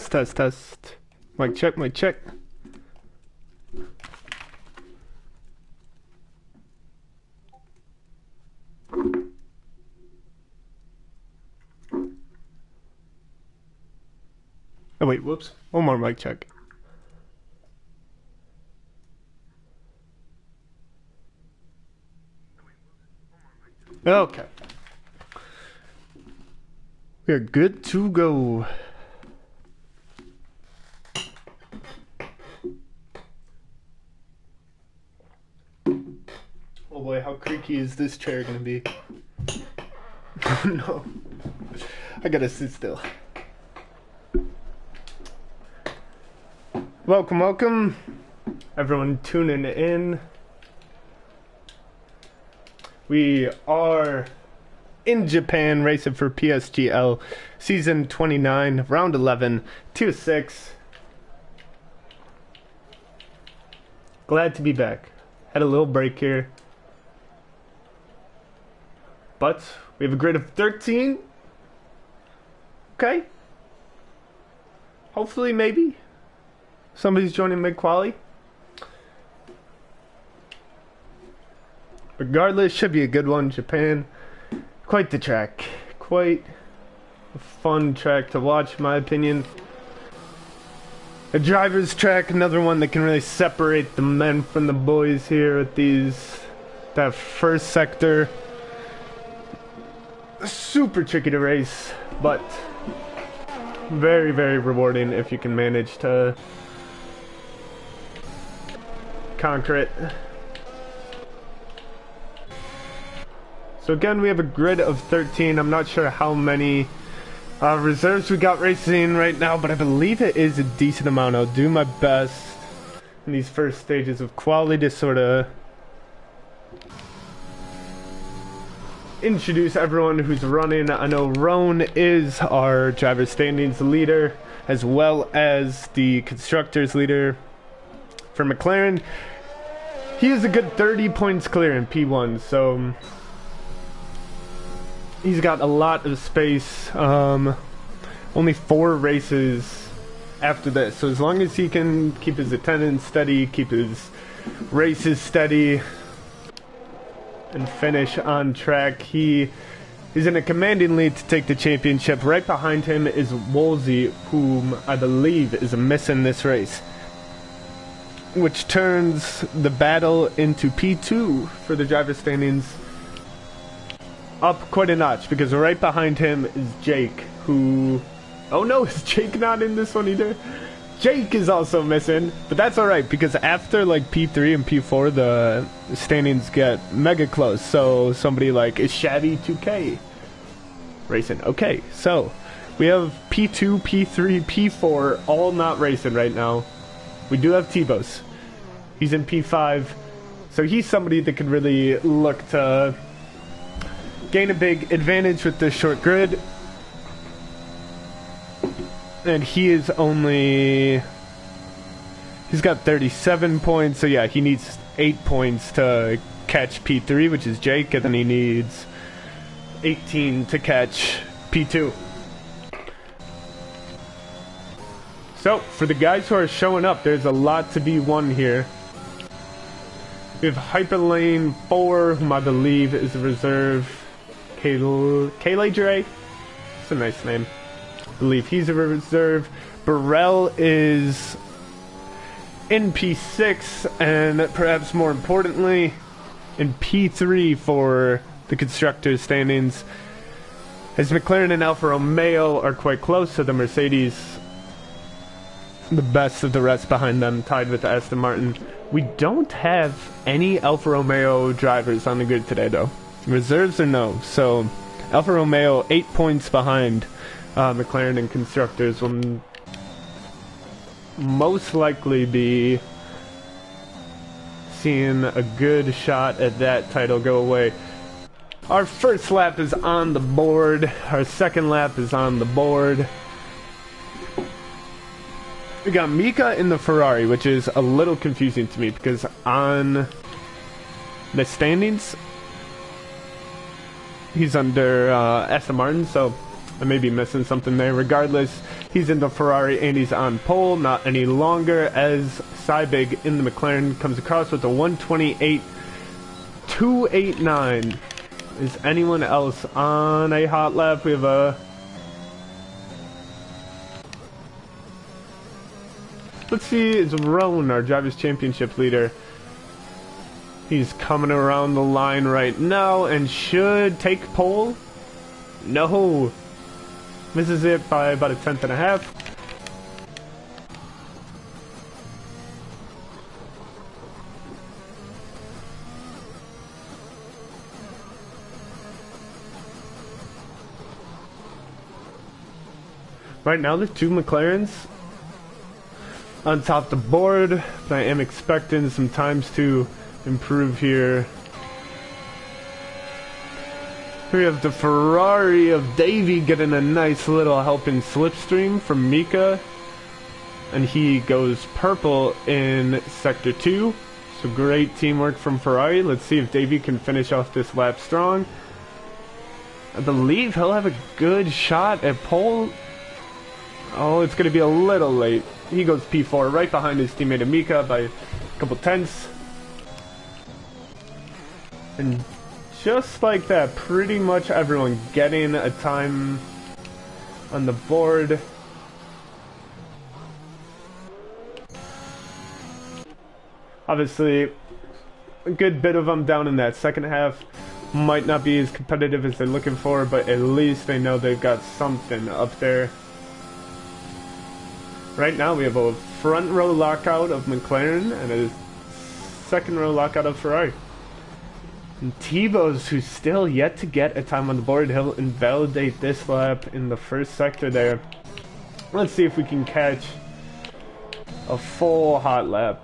Test. Mic check, mic check. Oh wait, whoops. One more mic check. Okay. We're good to go. Oh boy, how creaky is this chair gonna be? No. I gotta sit still. Welcome, everyone tuning in. We are in Japan racing for PSGL season 29, round 11, 2-6. Glad to be back. Had a little break here. But we have a grid of 13. Okay. Hopefully, maybe somebody's joining mid-quali. Regardless, should be a good one. Japan, quite the track. Quite a fun track to watch, in my opinion. A driver's track, another one that can really separate the men from the boys here with that first sector. Super tricky to race, but very, very rewarding if you can manage to conquer it. So again, we have a grid of 13. I'm not sure how many reserves we got racing right now, but I believe it is a decent amount. I'll do my best in these first stages of quality to sort of introduce everyone who's running. I know Roan is our driver standings leader, as well as the constructors leader for McLaren. He is a good 30 points clear in P1, so he's got a lot of space. Only 4 races after this, so as long as he can keep his attendance steady, keep his races steady, and finish on track, he is in a commanding lead to take the championship. Right behind him is Woolsey, whom I believe is missing this race, which turns the battle into P2 for the driver standings up quite a notch, because right behind him is Jake, who... Oh no, is Jake not in this one either? Jake is also missing, but that's alright, because after like P3 and P4, the standings get mega close. So somebody like is Shabby 2K racing. Okay, so we have P2, P3, P4 all not racing right now. We do have T-Bos. He's in P5, so he's somebody that could really look to gain a big advantage with this short grid. And he is only... He's got 37 points, so yeah, he needs 8 points to catch P3, which is Jake, and then he needs 18 to catch P2. So, for the guys who are showing up, there's a lot to be won here. We have Hyperlane 4, whom I believe is a reserve. Kaylee Dre? That's a nice name. I believe he's a reserve. Burrell is in P6, and perhaps more importantly, in P3 for the constructors' standings, as McLaren and Alfa Romeo are quite close to the Mercedes, the best of the rest behind them, tied with Aston Martin. We don't have any Alfa Romeo drivers on the grid today, though. Reserves or no, so Alfa Romeo 8 points behind McLaren and constructors will most likely be seeing a good shot at that title go away. Our first lap is on the board. Our second lap is on the board. We got Mika in the Ferrari, which is a little confusing to me because on the standings, he's under Aston Martin, so I may be missing something there. Regardless, he's in the Ferrari and he's on pole, not any longer, as Sybig in the McLaren comes across with a 128.289. Is anyone else on a hot lap? We have a... Let's see, it's Rowan, our Drivers' Championship leader. He's coming around the line right now and should take pole. No. Misses it by about a tenth and a half. Right now there's two McLarens on top of the board, but I am expecting some times to improve here. We have the Ferrari of Davey getting a nice little helping slipstream from Mika, and he goes purple in sector 2. So great teamwork from Ferrari. Let's see if Davey can finish off this lap strong. I believe he'll have a good shot at pole. Oh, it's going to be a little late. He goes P4 right behind his teammate Mika by a couple tenths. And just like that, pretty much everyone getting a time on the board. Obviously, a good bit of them down in that second half. Might not be as competitive as they're looking for, but at least they know they've got something up there. Right now we have a front row lockout of McLaren and a second row lockout of Ferrari. And Tebow's, who's still yet to get a time on the board, he'll invalidate this lap in the first sector there. Let's see if we can catch a full hot lap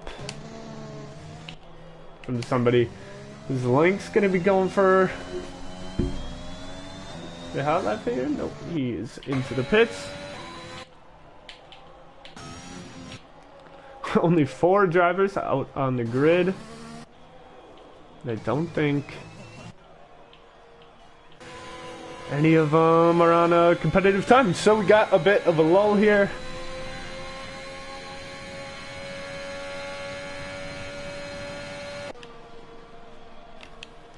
from somebody. Is Link's gonna be going for the hot lap here? Nope, he is into the pits. Only 4 drivers out on the grid. I don't think any of them are on a competitive time, so we got a bit of a lull here.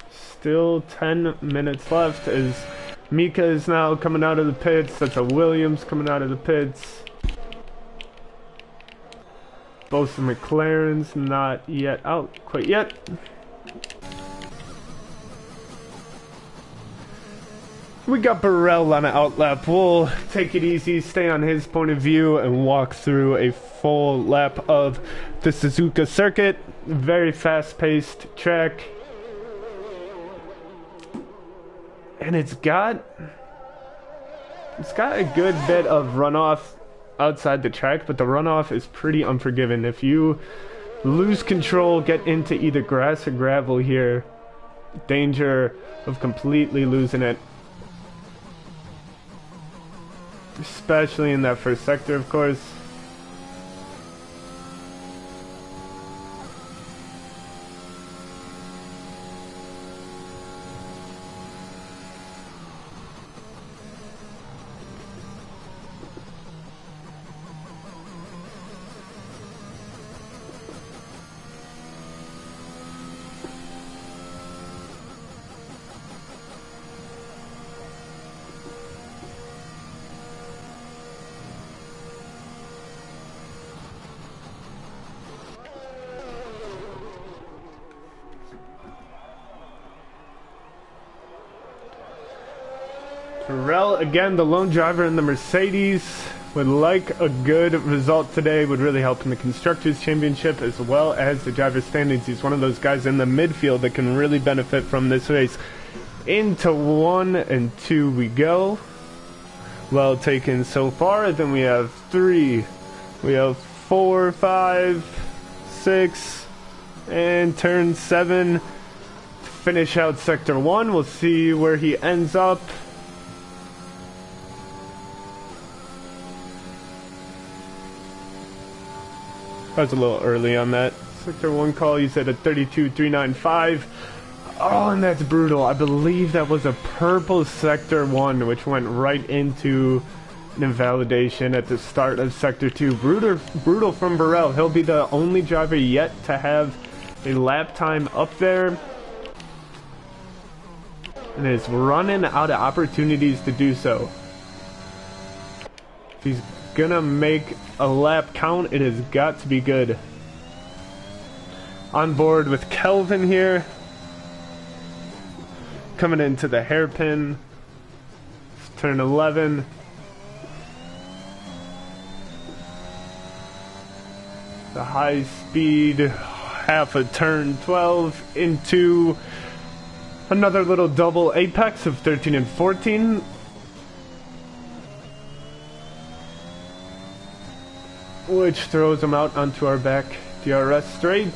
Still 10 minutes left as Mika is now coming out of the pits. That's a Williams coming out of the pits. Both the McLarens not yet out quite yet. We got Burrell on an outlap. We'll take it easy, stay on his point of view, and walk through a full lap of the Suzuka circuit. Very fast-paced track. And it's got a good bit of runoff outside the track, but the runoff is pretty unforgiving. If you lose control, get into either grass or gravel here, danger of completely losing it. Especially in that first sector, of course. Burrell, again, the lone driver in the Mercedes, would like a good result today. Would really help in the Constructors' Championship as well as the driver's standings. He's one of those guys in the midfield that can really benefit from this race. Into 1 and 2 we go. Well taken so far. Then we have 3. We have 4, 5, 6, and turn 7. Finish out sector 1. We'll see where he ends up. I was a little early on that. Sector 1 call, you said a 32.395. Oh, and that's brutal. I believe that was a purple Sector 1, which went right into an invalidation at the start of Sector 2. Brutal from Burrell. He'll be the only driver yet to have a lap time up there, and is running out of opportunities to do so. If he's gonna make a lap count, it has got to be good. On board with Kelvin here, coming into the hairpin. It's turn 11. The high speed, half a turn 12 into another little double apex of 13 and 14. Which throws him out onto our back DRS straight.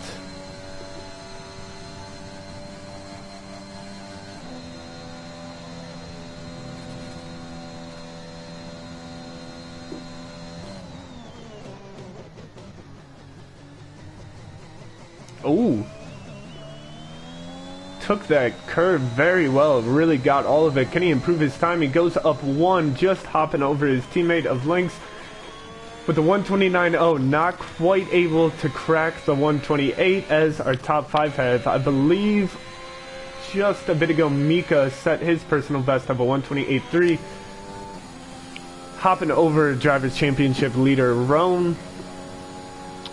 Oh, took that curve very well, really got all of it. Can he improve his time? He goes up one, just hopping over his teammate of Lynx with the 129.0, not quite able to crack the 128 as our top 5 have. I believe just a bit ago Mika set his personal best of a 128.3, hopping over Drivers' Championship leader Roan.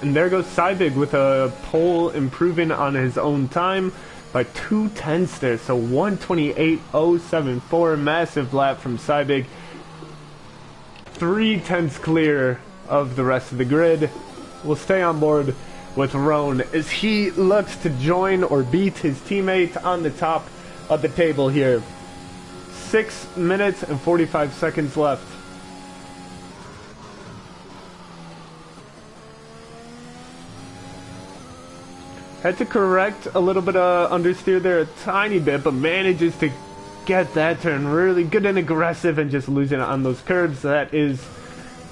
And there goes Sybig with a pole, improving on his own time by 2/10 there. So 128.074, massive lap from Sybig. 3/10 clear of the rest of the grid. We'll stay on board with Roan as he looks to join or beat his teammate on the top of the table here. 6 minutes and 45 seconds left. Had to correct a little bit of understeer there a tiny bit, but manages to get that turn really good and aggressive and just losing it on those curves. That is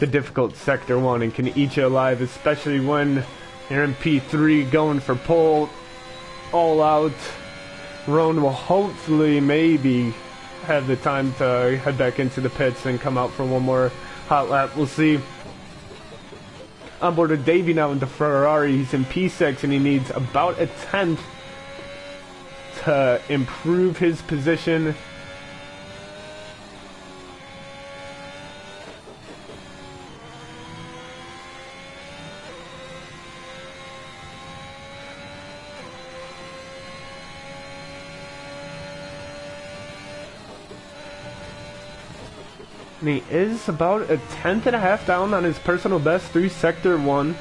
the difficult Sector 1 and can eat you alive, especially when you're in P3 going for pole all out. Roan will hopefully maybe have the time to head back into the pits and come out for one more hot lap. We'll see. On board with Davey now into Ferrari. He's in P6 and he needs about a 10th to improve his position. And he is about a 10th and a half down on his personal best through Sector 1.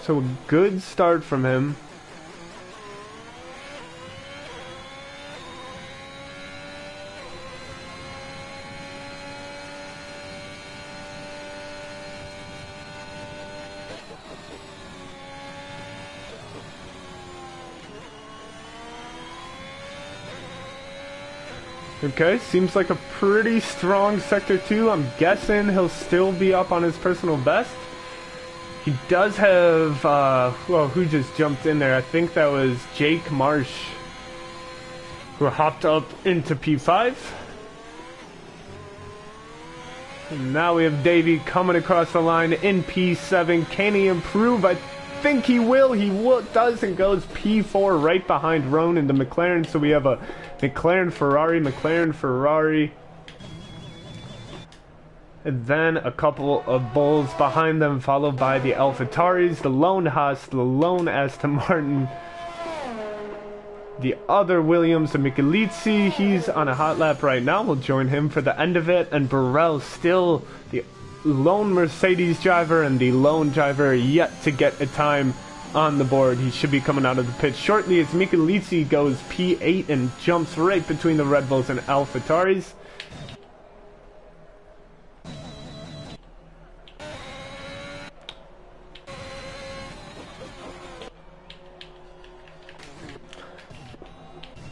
So a good start from him. Okay, seems like a pretty strong Sector 2. I'm guessing he'll still be up on his personal best. He does have, well, who just jumped in there? I think that was Jake Marsh, who hopped up into P5. And now we have Davey coming across the line in P7. Can he improve? I think he will. He does and goes P4 right behind Roan in the McLaren. So we have a McLaren Ferrari. And then a couple of Bulls behind them, followed by the AlphaTauris, the lone Haas, the lone Aston Martin, the other Williams, the Michelizi. He's on a hot lap right now. We'll join him for the end of it. And Burrell still the lone Mercedes driver and the lone driver yet to get a time on the board. He should be coming out of the pit shortly as Michelizi goes P8 and jumps right between the Red Bulls and AlphaTauris.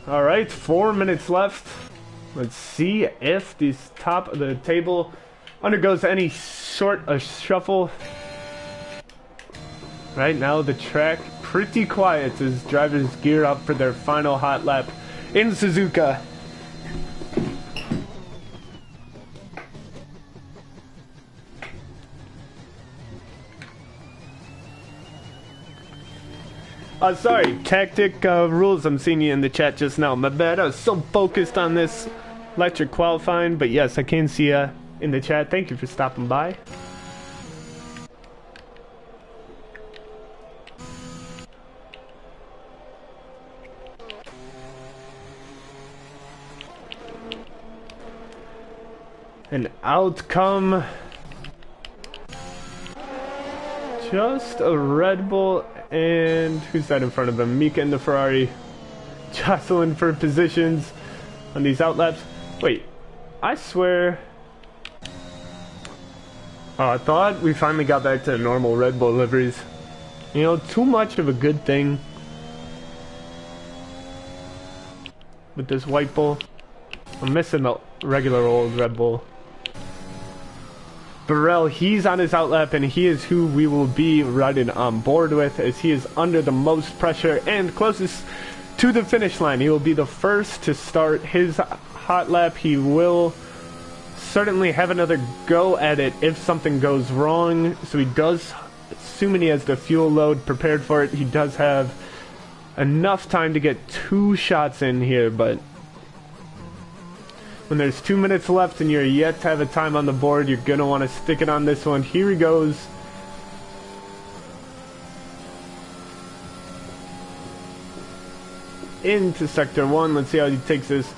Alright, 4 minutes left. Let's see if this top of the table undergoes any sort of shuffle. Right now the track pretty quiet as drivers gear up for their final hot lap in Suzuka. Sorry, tactic rules. I'm seeing you in the chat just now. My bad. I was so focused on this electric qualifying, but yes, I can see you in the chat. Thank you for stopping by. And out come just a Red Bull, and who's that in front of him? Mika in the Ferrari, jostling for positions on these outlaps. Wait, I swear. Oh, I thought we finally got back to normal Red Bull liveries. You know, too much of a good thing with this white Bull. I'm missing the regular old Red Bull. Burrell, he's on his outlap, and he is who we will be riding on board with, as he is under the most pressure and closest to the finish line. He will be the first to start his hot lap. He will certainly have another go at it if something goes wrong. So he does, assuming he has the fuel load prepared for it, he does have enough time to get 2 shots in here, but when there's 2 minutes left and you're yet to have a time on the board, you're going to want to stick it on this one. Here he goes. Into Sector 1. Let's see how he takes this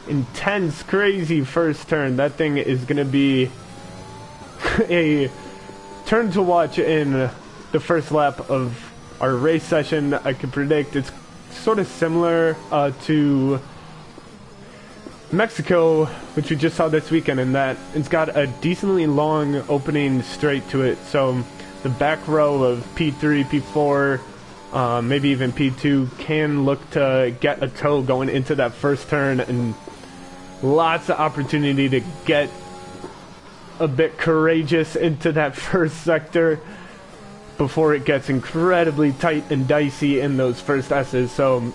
intense, crazy first turn. That thing is going to be a turn to watch in the first lap of our race session. I can predict it's sort of similar to Mexico, which we just saw this weekend, in that it's got a decently long opening straight to it. So the back row of P3, P4, maybe even P2 can look to get a tow going into that first turn, and lots of opportunity to get a bit courageous into that first sector before it gets incredibly tight and dicey in those first S's. So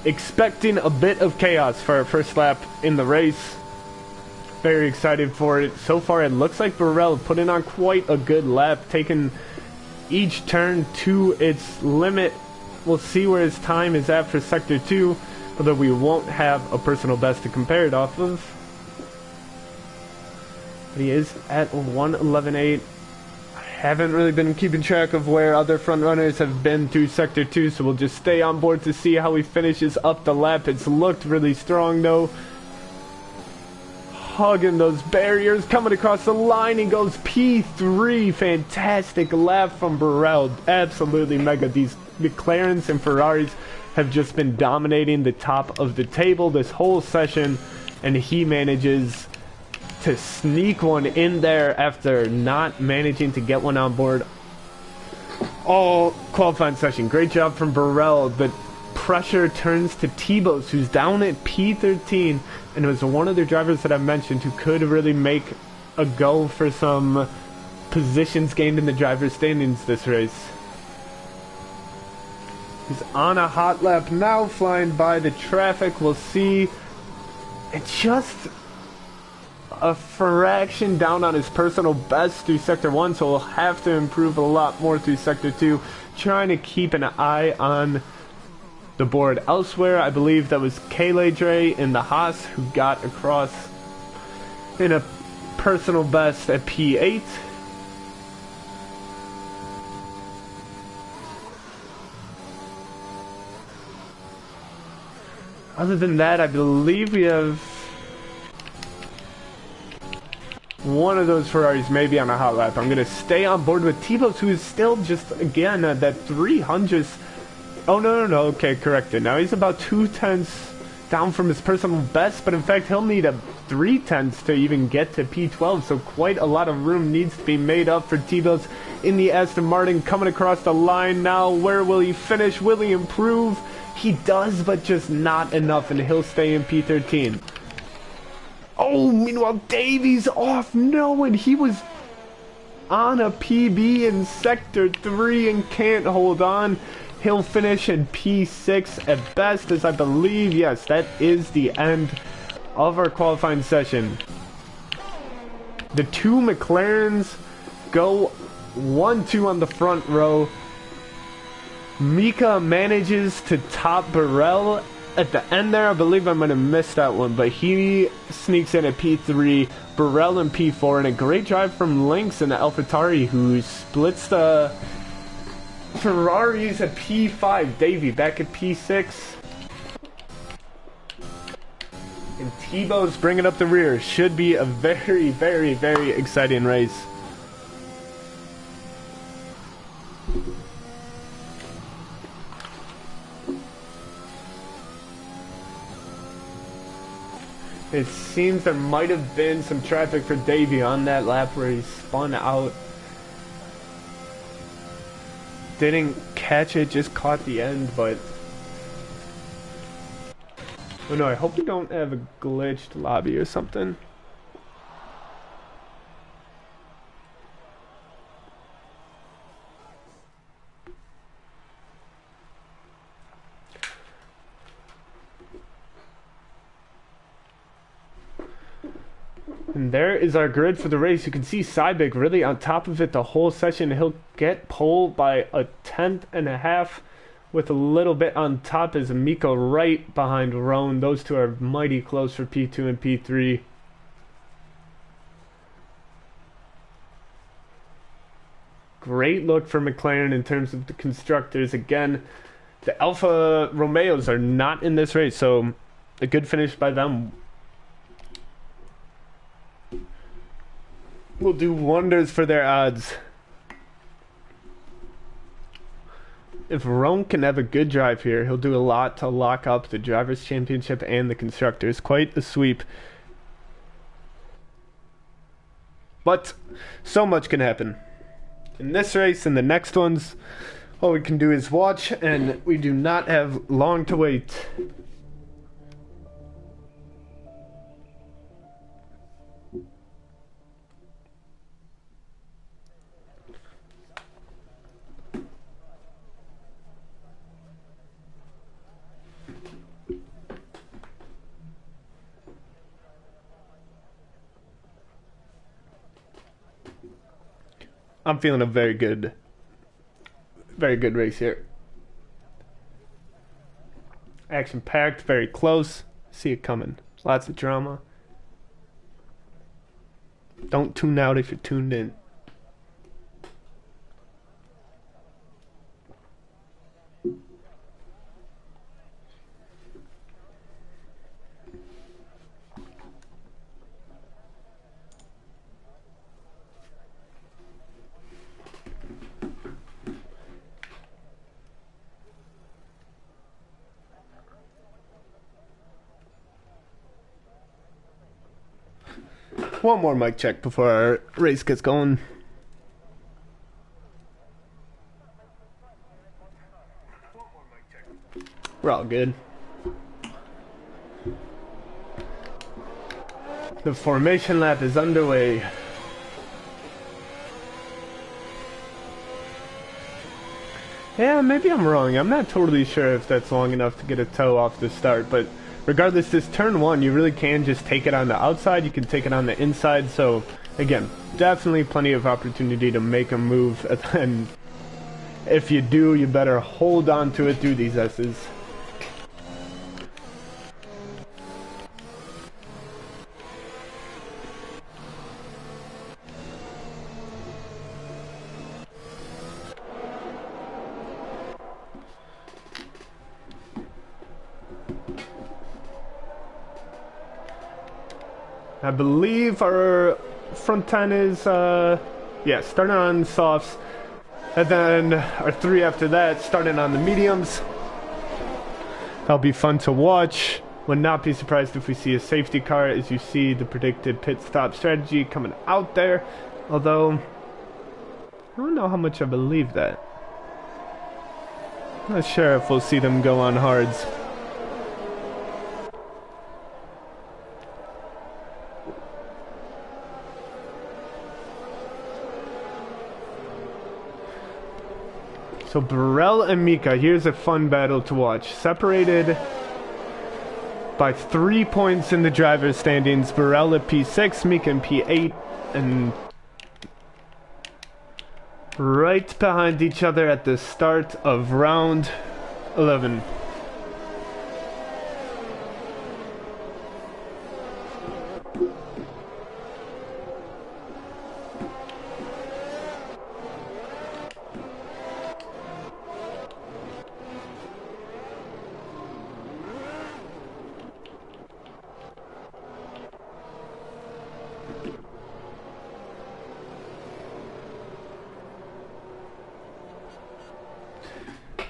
expecting a bit of chaos for our first lap in the race. Very excited for it. So far it looks like Burrell putting on quite a good lap, taking each turn to its limit. We'll see where his time is at for Sector 2, although we won't have a personal best to compare it off of. But he is at 1:11.8. Haven't really been keeping track of where other front runners have been through Sector 2, so we'll just stay on board to see how he finishes up the lap. It's looked really strong though. Hugging those barriers, coming across the line, he goes P3. Fantastic lap from Burrell. Absolutely mega. These McLarens and Ferraris have just been dominating the top of the table this whole session, and he manages to sneak one in there after not managing to get one on board all qualifying session. Great job from Burrell. The pressure turns to T-Bose, who's down at P13, and it was one of the drivers that I mentioned who could really make a go for some positions gained in the driver's standings this race. He's on a hot lap now, flying by the traffic. We'll see. It's just a fraction down on his personal best through Sector 1, so we'll have to improve a lot more through Sector 2, trying to keep an eye on the board elsewhere. I believe that was Kayleigh Dre in the Haas who got across in a personal best at P8. Other than that, I believe we have one of those Ferraris maybe on a hot lap. I'm going to stay on board with T-Bose, who is still just, again, that 300th. Oh, no. Okay, corrected. Now he's about 2/10 down from his personal best, but in fact, he'll need a 3/10 to even get to P12, so quite a lot of room needs to be made up for T-Bose in the Aston Martin. Coming across the line now. Where will he finish? Will he improve? He does, but just not enough, and he'll stay in P13. Oh, meanwhile, Davey's off. No, and he was on a PB in Sector 3 and can't hold on. He'll finish in P6 at best, as I believe, yes, that is the end of our qualifying session. The two McLarens go 1-2 on the front row. Mika manages to top Burrell at the end there. I believe I might have missed that one, but he sneaks in at P3, Burrell in P4, and a great drive from Lynx and the AlphaTauri, who splits the Ferraris at P5. Davey back at P6. And Tebow's bringing up the rear. Should be a very, very, very exciting race. It seems there might have been some traffic for Davey on that lap where he spun out. Didn't catch it, just caught the end, but... Oh no, I hope we don't have a glitched lobby or something. And there is our grid for the race. You can see Sybek really on top of it the whole session. He'll get pole by a 1/10.5 with a little bit on top as Miko right behind Roan. Those two are mighty close for P2 and P3. Great look for McLaren in terms of the constructors. Again, the Alfa Romeos are not in this race, so a good finish by them will do wonders for their odds. If Roan can have a good drive here, he'll do a lot to lock up the Drivers' Championship and the Constructors. Quite a sweep. But so much can happen. In this race and the next ones, all we can do is watch, and we do not have long to wait. I'm feeling a very good race here. Action packed, very close. See it coming. Lots of drama. Don't tune out if you're tuned in. One more mic check before our race gets going. We're all good. The formation lap is underway. Yeah, maybe I'm wrong. I'm not totally sure if that's long enough to get a toe off the start, but regardless, this turn one, you really can just take it on the outside. You can take it on the inside. So, again, definitely plenty of opportunity to make a move. And if you do, you better hold on to it through these S's. I believe our front 10 is, yeah, starting on softs, and then our 3 after that, starting on the mediums. That'll be fun to watch. Would not be surprised if we see a safety car, as you see the predicted pit stop strategy coming out there. Although, I don't know how much I believe that. Not sure if we'll see them go on hards. So Burrell and Mika, here's a fun battle to watch. Separated by 3 points in the driver's standings. Burrell at P6, Mika in P8, and right behind each other at the start of round 11.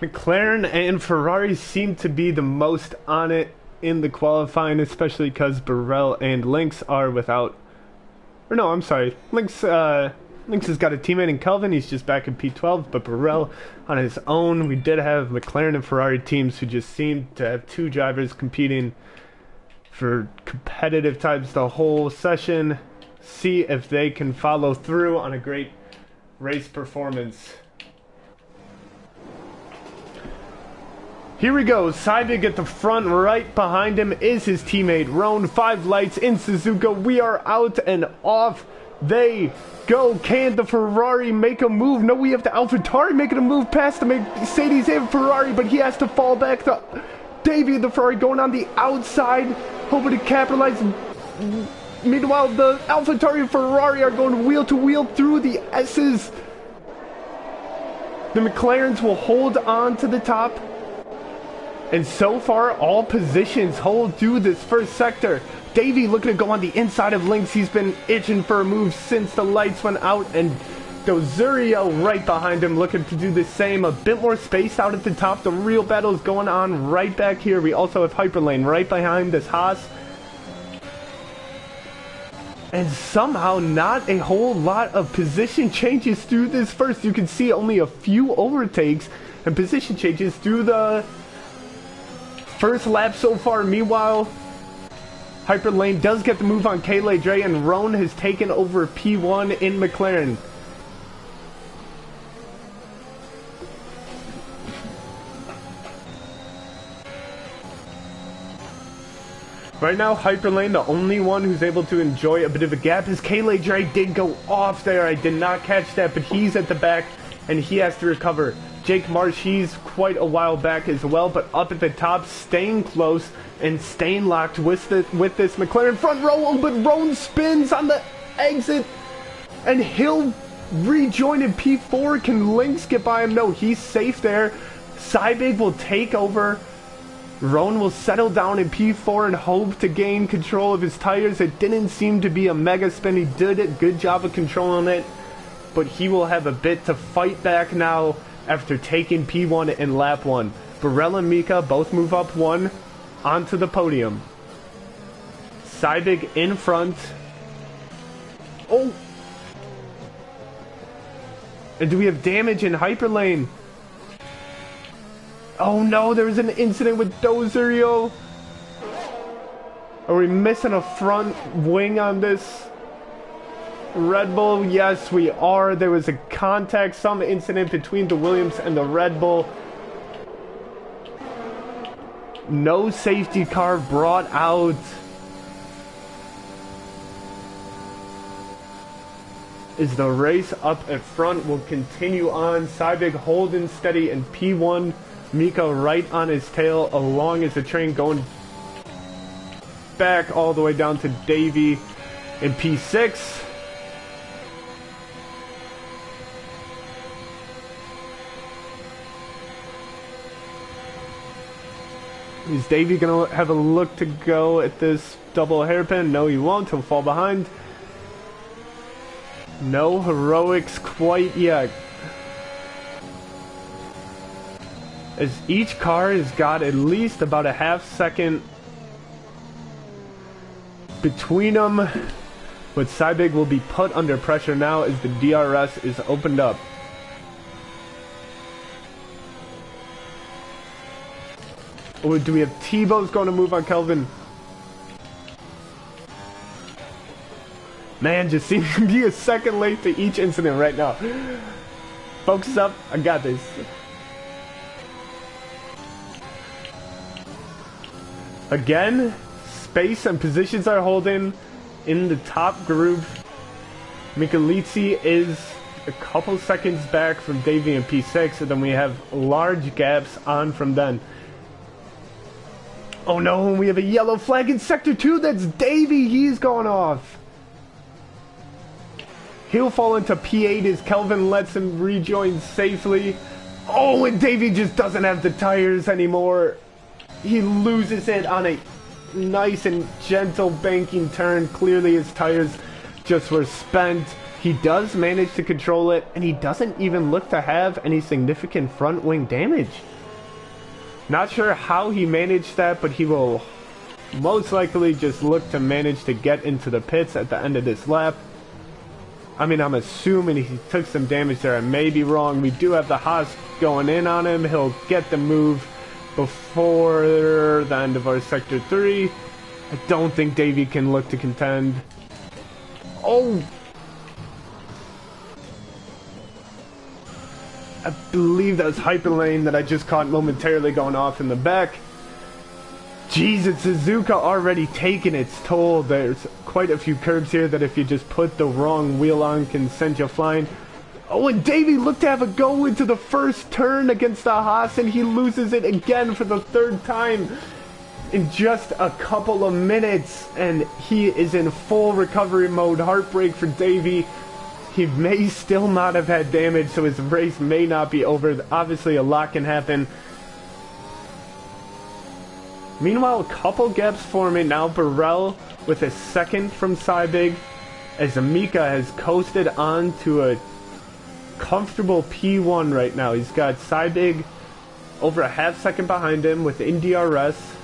McLaren and Ferrari seem to be the most on it in the qualifying, especially because Burrell and Lynx are without... Or no, I'm sorry. Lynx has got a teammate in Kelvin. He's just back in P12, but Burrell on his own. We did have McLaren and Ferrari teams who just seemed to have two drivers competing for competitive times the whole session. See if they can follow through on a great race performance. Here we go, Sybig at the front, right behind him is his teammate Roan. 5 lights in Suzuka, we are out and off they go. Can the Ferrari make a move? No, we have the AlphaTauri making a move past the Mercedes and Ferrari, but he has to fall back to Davey. The Ferrari going on the outside, hoping to capitalize. Meanwhile, the AlphaTauri and Ferrari are going wheel to wheel through the S's. The McLarens will hold on to the top. And so far, all positions hold through this first sector. Davey looking to go on the inside of Lynx. He's been itching for a move since the lights went out. And Dozurio right behind him looking to do the same. A bit more space out at the top. The real battle is going on right back here. We also have Hyperlane right behind this Haas. And somehow not a whole lot of position changes through this first. You can see only a few overtakes and position changes through the first lap so far. Meanwhile, Hyperlane does get the move on Kayleigh Dre, and Roan has taken over P1 in McLaren. Right now, Hyperlane, the only one who's able to enjoy a bit of a gap, is Kayleigh Dre did go off there. I did not catch that, but he's at the back, and he has to recover. Jake Marsh, he's quite a while back as well, but up at the top, staying close and staying locked with this McLaren front row. Oh, but Roan spins on the exit, and he'll rejoin in P4. Can Lynx get by him? No, he's safe there. Sybig will take over. Roan will settle down in P4 and hope to gain control of his tires. It didn't seem to be a mega spin. He did a good job of controlling it, but he will have a bit to fight back now after taking P1 in lap 1. Burrell and Mika both move up 1 onto the podium. Sybig in front. Oh! And do we have damage in Hyperlane? Oh no, there was an incident with Dozurio. Are we missing a front wing on this Red Bull? Yes, we are. There was a contact, some incident between the Williams and the Red Bull. No safety car brought out. As the race up at front will continue on. Sybig holding steady in P1. Mika right on his tail, along as the train going back all the way down to Davey in P6. Is Davey going to have a look to go at this double hairpin? No, he won't. He'll fall behind. No heroics quite yet. As each car has got at least about a half second between them. But Sybig will be put under pressure now as the DRS is opened up. Or do we have Tebow's going to move on Kelvin? Man, just seems to be a second late to each incident right now. Focus up. I got this. Again, space and positions are holding in the top group. Michalizzi is a couple seconds back from Davey and P6, and then we have large gaps on from then. Oh no, we have a yellow flag in Sector 2. That's Davey. He's gone off. He'll fall into P8 as Kelvin lets him rejoin safely. Oh, and Davey just doesn't have the tires anymore. He loses it on a nice and gentle banking turn. Clearly his tires just were spent. He does manage to control it, and he doesn't even look to have any significant front wing damage. Not sure how he managed that, but he will most likely just look to manage to get into the pits at the end of this lap. I mean, I'm assuming he took some damage there. I may be wrong. We do have the Haas going in on him. He'll get the move before the end of our Sector 3. I don't think Davey can look to contend. Oh! I believe that was Hyperlane that I just caught momentarily going off in the back. Jesus, Suzuka already taking its toll. There's quite a few curbs here that if you just put the wrong wheel on can send you flying. Oh, and Davey looked to have a go into the first turn against the Haas, and he loses it again for the third time in just a couple of minutes, and he is in full recovery mode. Heartbreak for Davey. He may still not have had damage, so his race may not be over. Obviously, a lot can happen. Meanwhile, a couple gaps forming now. Burrell with a second from Sybig, as Mika has coasted on to a comfortable P1 right now. He's got Sybig over a half second behind him with NDRS,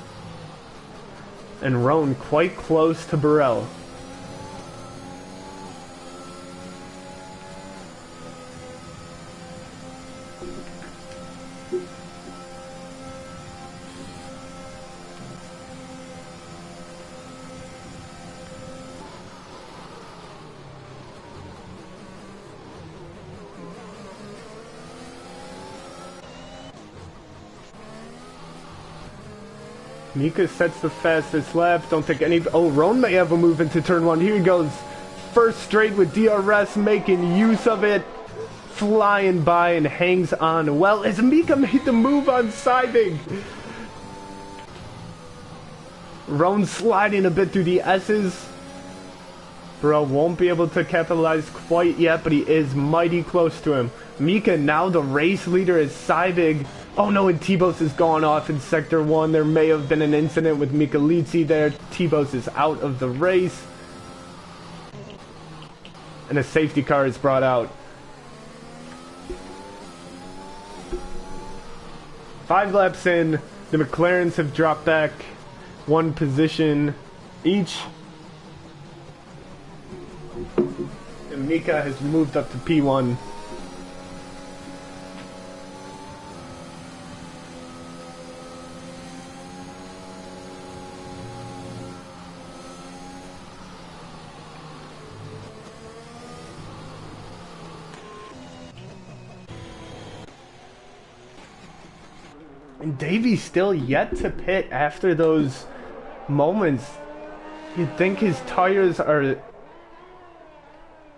and Roan quite close to Burrell. Mika sets the fastest lap. Don't think any... Oh, Roan may have a move into turn 1. Here he goes. First straight with DRS, making use of it. Flying by and hangs on well as Mika made the move on Sybig. Roan sliding a bit through the S's. Burrell won't be able to capitalize quite yet, but he is mighty close to him. Mika now the race leader is Sybig. Oh no, and T-Bose has gone off in Sector 1. There may have been an incident with Michalizzi there. T-Bose is out of the race. And a safety car is brought out. 5 laps in, the McLarens have dropped back 1 position each. And Mika has moved up to P1. And Davey's still yet to pit after those moments. You'd think his tires are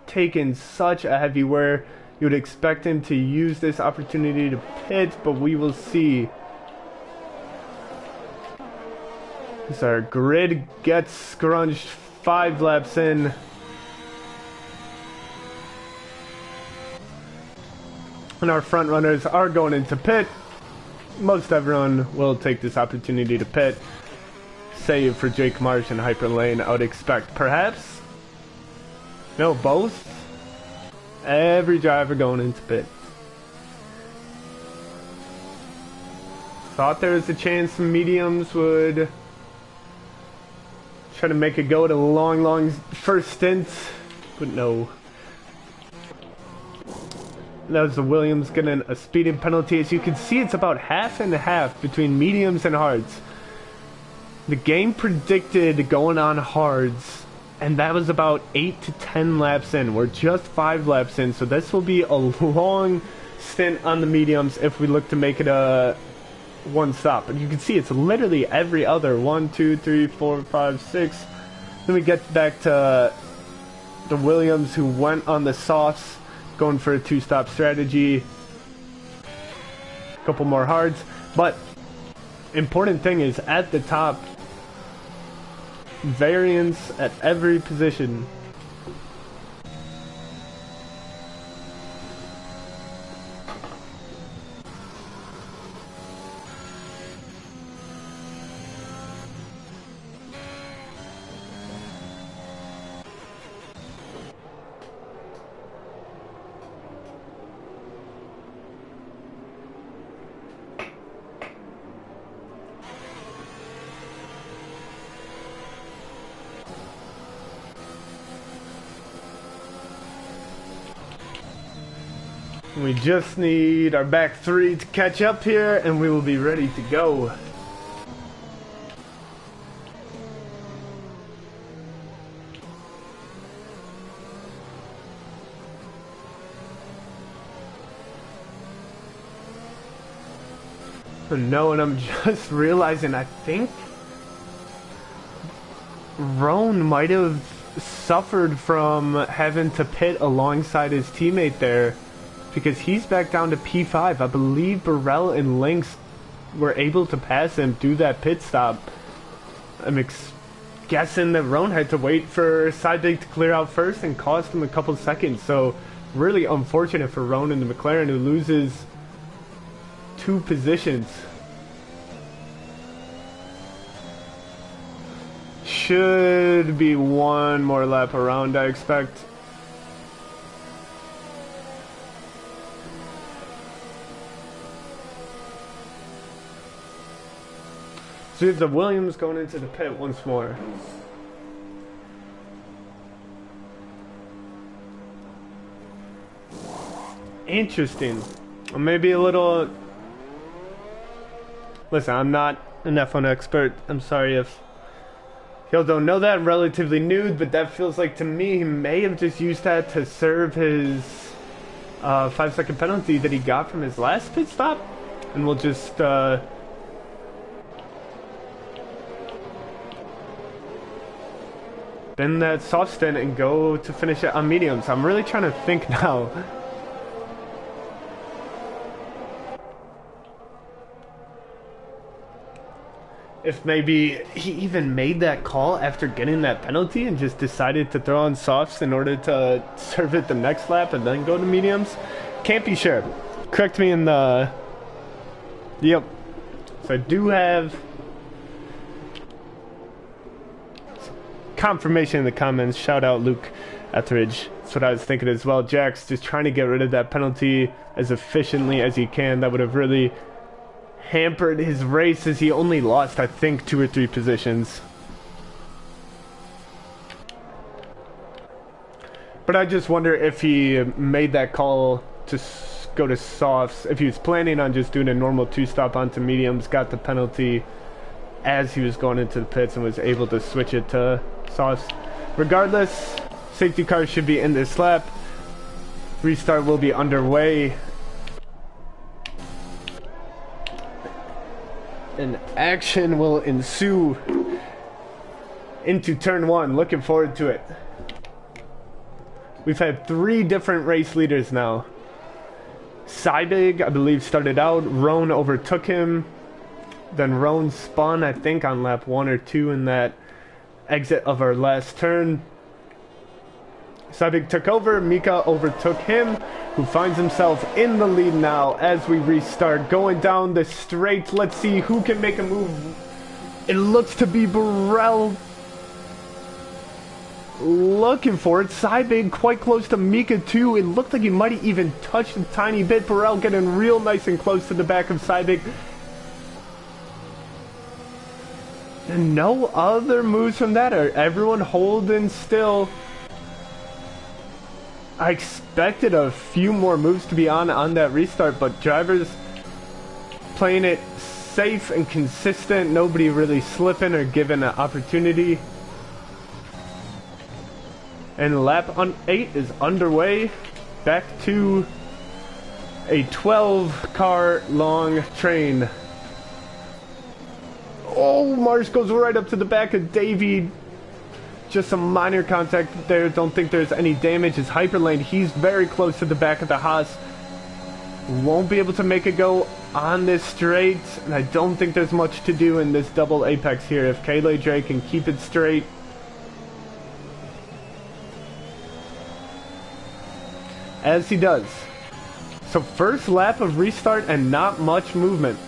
taking such a heavy wear. You would expect him to use this opportunity to pit, but we will see. As our grid gets scrunched 5 laps in. And our front runners are going into pit. Most everyone will take this opportunity to pit, save for Jake Marsh and Hyperlane. I would expect perhaps, no, both, every driver going into pit. Thought there was a chance some mediums would try to make a go at a long first stint, but no. That was the Williams getting a speeding penalty. As you can see, it's about half and half between mediums and hards. The game predicted going on hards, and that was about 8 to 10 laps in. We're just 5 laps in, so this will be a long stint on the mediums if we look to make it a one stop. And you can see it's literally every other 1, 2, 3, 4, 5, 6. Then we get back to the Williams, who went on the softs, going for a 2-stop strategy. A couple more hards. But important thing is at the top, variance at every position. We just need our back three to catch up here, and we will be ready to go. No, and I'm just realizing, I think Roan might have suffered from having to pit alongside his teammate there, because he's back down to P5. I believe Burrell and Lynx were able to pass him through that pit stop. I'm guessing that Roan had to wait for Sidebig to clear out first and cost him a couple seconds. So really unfortunate for Roan and the McLaren, who loses 2 positions. Should be 1 more lap around, I expect. So we have the Williams going into the pit once more. Interesting. Maybe a little... Listen, I'm not an F1 expert. I'm sorry if y'all don't know that. I'm relatively new, but that feels like to me he may have just used that to serve his 5-second penalty that he got from his last pit stop. And we'll just... bin that soft stint and go to finish it on mediums. I'm really trying to think now. If maybe he even made that call after getting that penalty and just decided to throw on softs in order to serve it the next lap and then go to mediums. Can't be sure. Correct me in the... Yep. So I do have confirmation in the comments. Shout out Luke Etheridge. That's what I was thinking as well. Jack's just trying to get rid of that penalty as efficiently as he can. That would have really hampered his race, as he only lost, I think, 2 or 3 positions. But I just wonder if he made that call to go to softs, if he was planning on just doing a normal 2-stop onto mediums, got the penalty as he was going into the pits and was able to switch it to softs. Regardless, safety cars should be in this lap. Restart will be underway. And action will ensue into turn 1. Looking forward to it. We've had 3 different race leaders now. Sidebig, I believe, started out. Roan overtook him. Then Roan spun, I think, on lap 1 or 2 in that exit of our last turn. Sidebig took over. Mika overtook him, who finds himself in the lead now as we restart. Going down the straight. Let's see who can make a move. It looks to be Burrell looking for it. Sidebig quite close to Mika too. It looked like he might have even touched a tiny bit. Burrell getting real nice and close to the back of Sidebig. And no other moves from that. Everyone holding still. I expected a few more moves to be on that restart, but drivers playing it safe and consistent. Nobody really slipping or given an opportunity. And lap 8 is underway. Back to a 12-car long train. Oh, Marsh goes right up to the back of Davey. Just some minor contact there. Don't think there's any damage. His hyperlane, he's very close to the back of the Haas. Won't be able to make a go on this straight. And I don't think there's much to do in this double apex here. If Kayleigh Dre can keep it straight. As he does. So first lap of restart and not much movement.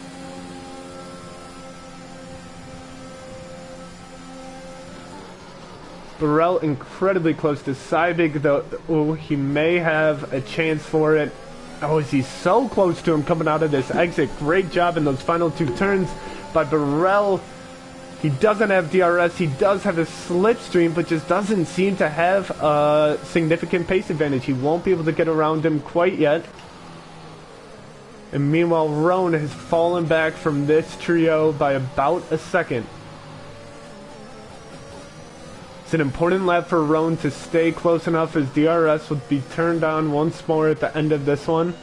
Burrell incredibly close to Sybig, though. Oh, he may have a chance for it. Oh, is he so close to him coming out of this exit? Great job in those final two turns by Burrell. He doesn't have DRS. He does have a slipstream, but just doesn't seem to have a significant pace advantage. He won't be able to get around him quite yet. And meanwhile, Roan has fallen back from this trio by about a second. It's an important lap for Roan to stay close enough as DRS would be turned on once more at the end of this one.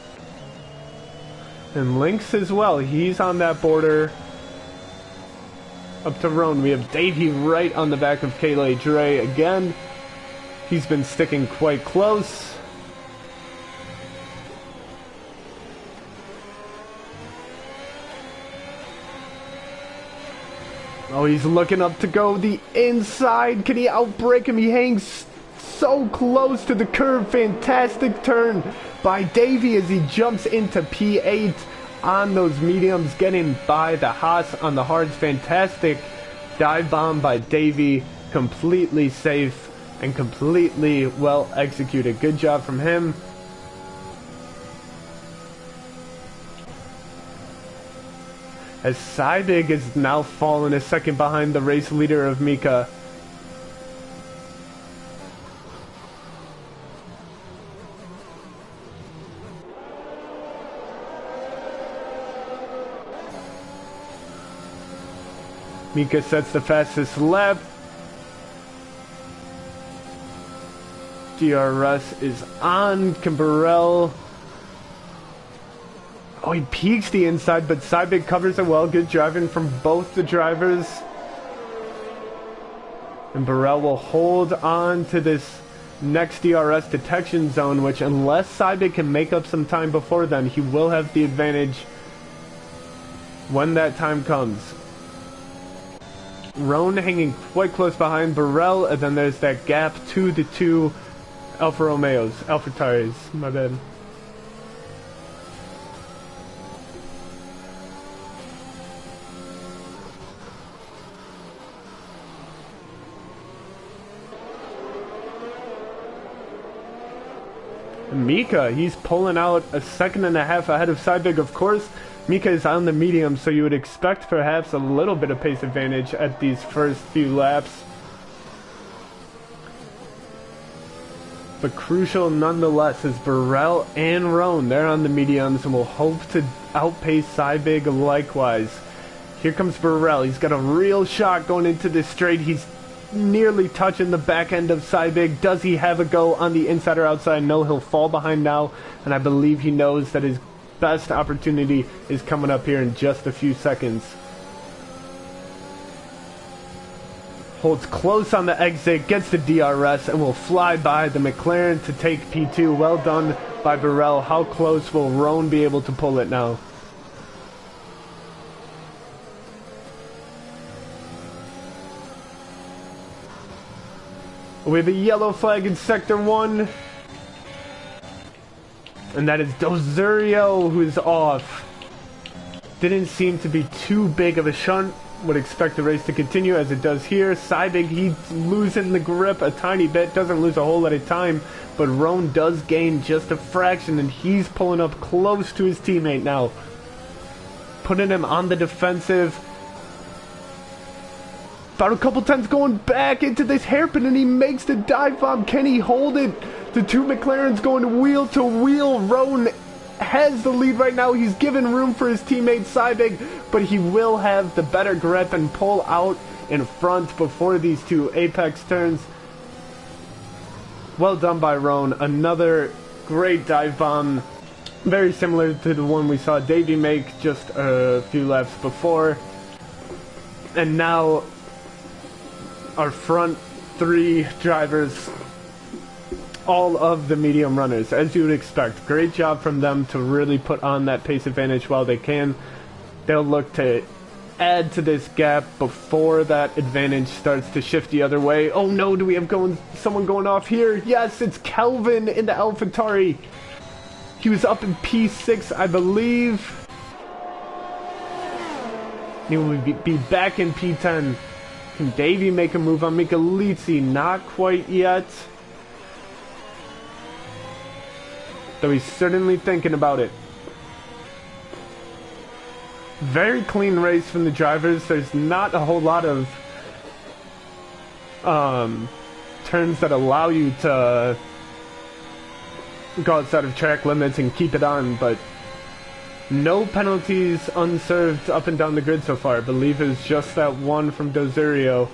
And Lynx as well. He's on that border. Up to Roan. We have Davey right on the back of Kayleigh Dre again. He's been sticking quite close. Oh, he's looking up to go the inside. Can he outbrake him? He hangs so close to the curb. Fantastic turn by Davey as he jumps into P8 on those mediums, getting by the Haas on the hards. Fantastic dive bomb by Davey. Completely safe and completely well executed. Good job from him. As Sybig is now fallen a second behind the race leader of Mika. Mika sets the fastest lap. DRS is on. Burrell. Oh, he peeks the inside, but Sybig covers it well. Good driving from both the drivers. And Burrell will hold on to this next DRS detection zone, which unless Sybig can make up some time before then, he will have the advantage when that time comes. Roan hanging quite close behind Burrell, and then there's that gap to the two Alfa Romeos. Alfa Tauris, my bad. Mika, he's pulling out a second and a half ahead of Sybig. Of course, Mika is on the medium, so you would expect perhaps a little bit of pace advantage at these first few laps. But crucial nonetheless is Burrell and Roan. They're on the mediums and will hope to outpace Sybig likewise. Here comes Burrell. He's got a real shot going into this straight. He's nearly touching the back end of Sybig. Does he have a go on the inside or outside? No, he'll fall behind now, and I believe he knows that his best opportunity is coming up here in just a few seconds. Holds close on the exit, gets the DRS, and will fly by the McLaren to take P2. Well done by Burrell. How close will Roan be able to pull it now? We have a yellow flag in Sector 1. And that is Dozurio, who's off. Didn't seem to be too big of a shunt. Would expect the race to continue as it does here. Sybig, he's losing the grip a tiny bit. Doesn't lose a whole lot of time. But Roan does gain just a fraction. And he's pulling up close to his teammate now. Putting him on the defensive. About a couple times going back into this hairpin, and he makes the dive bomb. Can he hold it? The two McLarens going wheel to wheel. Roan has the lead right now. He's given room for his teammate Sybig, but he will have the better grip and pull out in front before these two apex turns. Well done by Roan. Another great dive bomb. Very similar to the one we saw Davey make just a few laps before. And now our front three drivers, all of the medium runners, as you would expect. Great job from them to really put on that pace advantage while they can. They'll look to add to this gap before that advantage starts to shift the other way. Oh no, do we have someone going off here? Yes, it's Kelvin in the AlphaTauri. He was up in P6, I believe. He will be back in P10. Can Davey make a move on Michalizzi? Not quite yet. Though he's certainly thinking about it. Very clean race from the drivers. There's not a whole lot of turns that allow you to go outside of track limits and keep it on, but no penalties unserved up and down the grid so far. I believe it was just that one from Dozurio,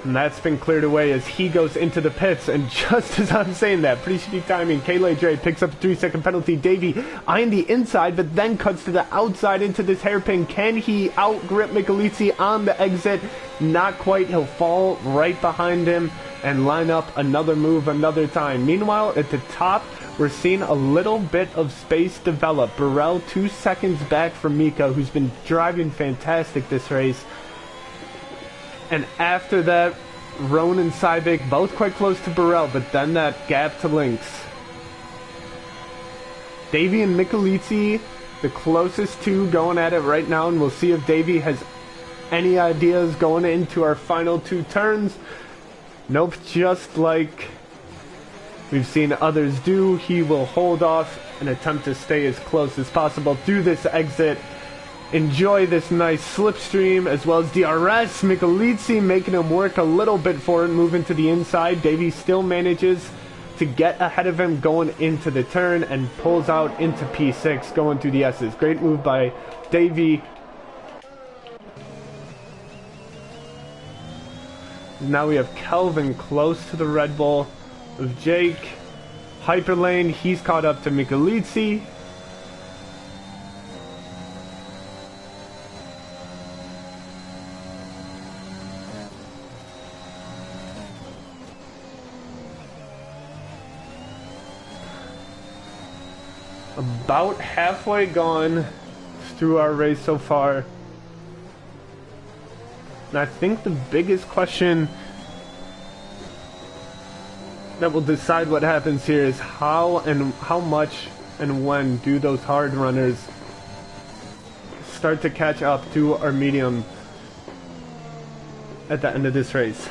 and that's been cleared away as he goes into the pits. And just as I'm saying that, pretty shitty timing, Kayla Dre picks up a 3-second penalty. Davey eyeing the inside, but then cuts to the outside into this hairpin. Can he outgrip Michalizzi on the exit? Not quite. He'll fall right behind him and line up another move another time. Meanwhile, at the top, we're seeing a little bit of space develop. Burrell 2 seconds back from Mika, who's been driving fantastic this race. And after that, Roan and Sybik both quite close to Burrell, but then that gap to Lynx. Davey and Michalizzi, the closest two going at it right now, and we'll see if Davey has any ideas going into our final two turns. Nope, just like we've seen others do, he will hold off and attempt to stay as close as possible through this exit. Enjoy this nice slipstream as well as DRS. Michalizzi making him work a little bit for it, moving to the inside. Davey still manages to get ahead of him going into the turn and pulls out into P6 going through the S's. Great move by Davey. Now we have Kelvin close to the Red Bull of Jake. Hyperlane, he's caught up to Michalizzi. About halfway gone through our race so far. And I think the biggest question that will decide what happens here is how much and when do those hard runners start to catch up to our medium at the end of this race.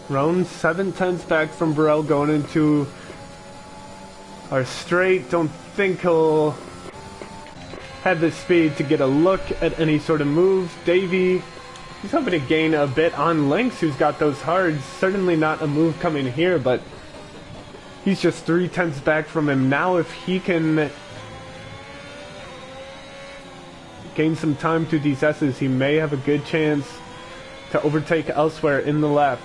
Roan 7/10 back from Burrell going into our straight. Don't think he'll have the speed to get a look at any sort of move. Davey, he's hoping to gain a bit on Lynx, who's got those hards. Certainly not a move coming here, but he's just 3/10 back from him. Now if he can gain some time through these S's, he may have a good chance to overtake elsewhere in the lap.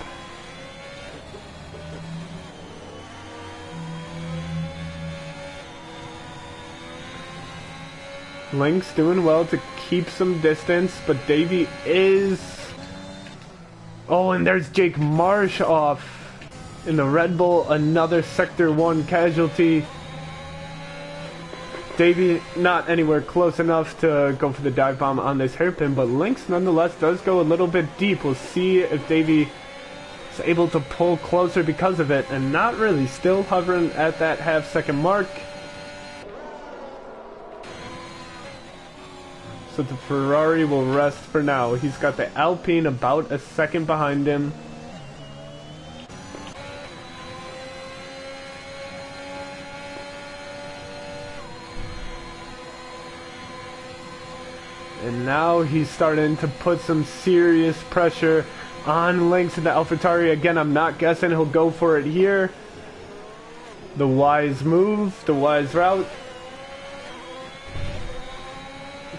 Lynx doing well to keep some distance, but Davey is... Oh, and there's Jake Marsh off in the Red Bull, another Sector 1 casualty. Davey not anywhere close enough to go for the dive bomb on this hairpin, but Lynx nonetheless does go a little bit deep. We'll see if Davey is able to pull closer because of it, and not really, still hovering at that half-second mark. So the Ferrari will rest for now. He's got the Alpine about a second behind him. And now he's starting to put some serious pressure on Lynx in the AlphaTauri. Again, I'm not guessing he'll go for it here. The wise move, the wise route.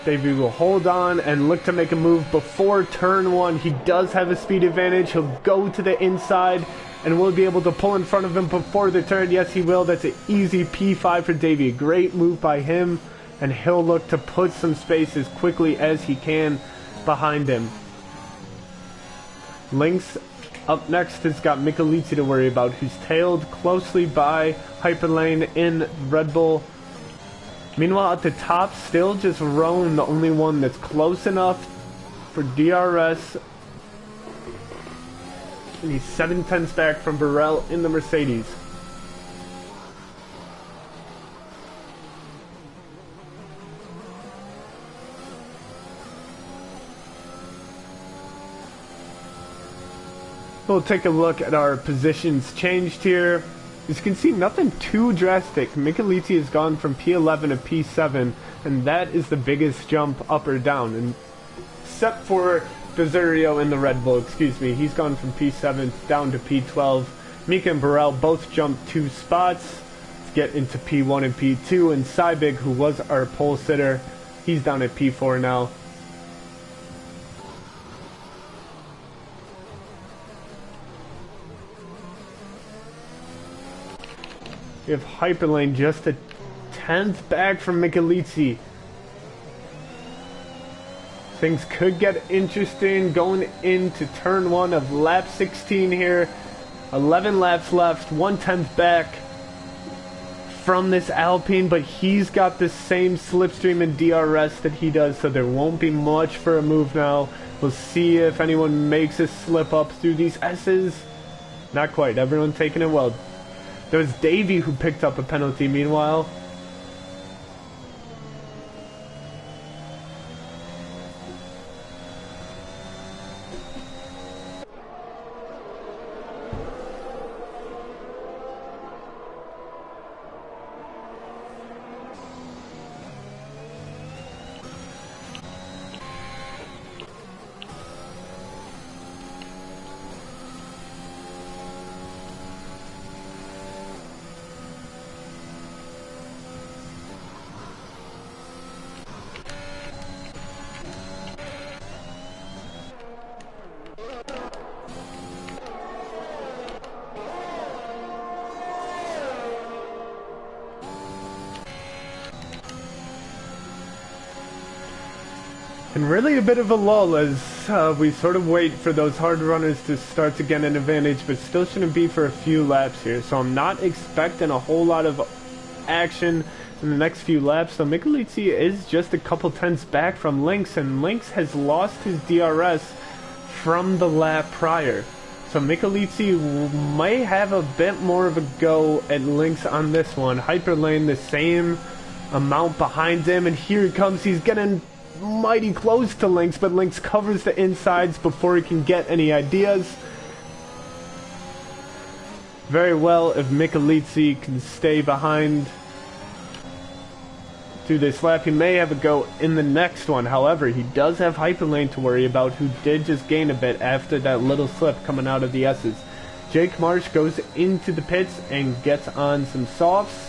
Davey will hold on and look to make a move before turn one. He does have a speed advantage. He'll go to the inside and will be able to pull in front of him before the turn. Yes, he will. That's an easy P5 for Davey. Great move by him. And he'll look to put some space as quickly as he can behind him. Lynx up next has got Michelizi to worry about, who's tailed closely by Hyperlane in Red Bull. Meanwhile, at the top, still just Roan, the only one that's close enough for DRS. And he's 7/10 back from Burrell in the Mercedes. We'll take a look at our positions changed here. As you can see, nothing too drastic. Michelizi has gone from P11 to P7, and that is the biggest jump up or down. And except for Bezerio in the Red Bull, excuse me, he's gone from P7 down to P12. Mika and Burrell both jumped 2 spots to get into P1 and P2, and Sybig, who was our pole sitter, he's down at P4 now. We have Hyperlane just a 10th back from Michelizi. Things could get interesting going into turn 1 of lap 16 here. 11 laps left, 1/10 back from this Alpine, but he's got the same slipstream and DRS that he does, so there won't be much for a move now. We'll see if anyone makes a slip up through these S's. Not quite, everyone taking it well. There was Davey who picked up a penalty meanwhile. And really a bit of a lull as we sort of wait for those hard runners to start to get an advantage, but still shouldn't be for a few laps here. So I'm not expecting a whole lot of action in the next few laps. So Michelizi is just a couple tenths back from Lynx, and Lynx has lost his DRS from the lap prior. So Michelizi may have a bit more of a go at Lynx on this one. Hyperlane the same amount behind him, and here he comes. He's getting mighty close to Lynx, but Lynx covers the insides before he can get any ideas. Very well if Michelizi can stay behind through this lap. He may have a go in the next one. However, he does have Hyperlane to worry about, who did just gain a bit after that little slip coming out of the S's. Jake Marsh goes into the pits and gets on some softs.